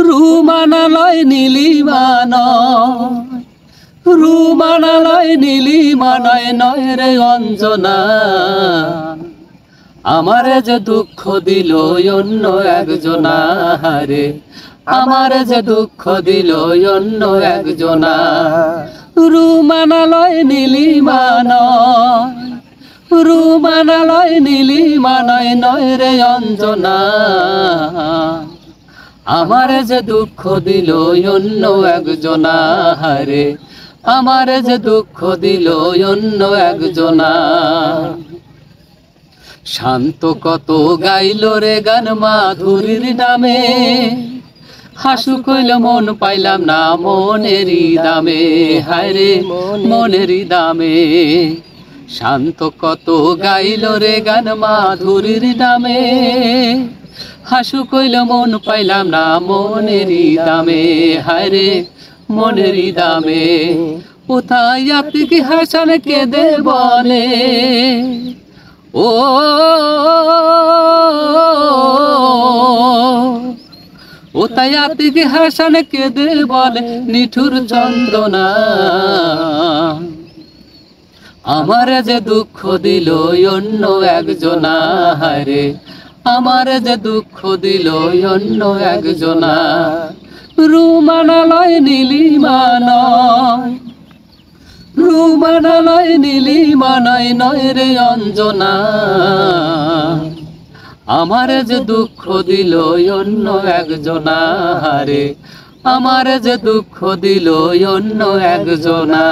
রুমানালয় নীলিমানয়, রুমানালয় নীলিমানয় নয় রে অঞ্জনা, আমারে যে দুঃখ দিল অন্য একজনা রে, আমারে যে দুঃখ দিল অন্য একজনা। রুমানালয় নীলিমানয়, রুমানালয় নীলিমানয় নয় রে অঞ্জনা, আমারে যে দুঃখ দিল অন্য একজনা রে, আমারে যে দুঃখ দিল অন্য একজনা। শান্ত কত গাইল রে গান মাধুরীর নামে, হাসু কইল মন পাইলাম না মনেরই দামে, হায় রে মনেরই দামে। শান্ত কত গাইল রে গান মাধুরীর নামে, হাসু কইল মন পাইলাম না মনেরই দামে, হায় রে মনেরই দামে। কোথায় আতিক হাসান কেঁদে বলে, ও তাই আতিক হাসান কেঁদে বলে নিঠুর চন্দ্রনা, আমারে যে দুঃখ দিল অন্য একজনা রে, আমারে যে দুঃখ দিল অন্য একজনা। রুমানালয় নীলিমানয়, রুমানালয় নীলিমানয় নয় রে অঞ্জনা, আমারে যে দুঃখ দিল অন্য একজনা রে, আমারে যে দুঃখ দিল অন্য একজনা।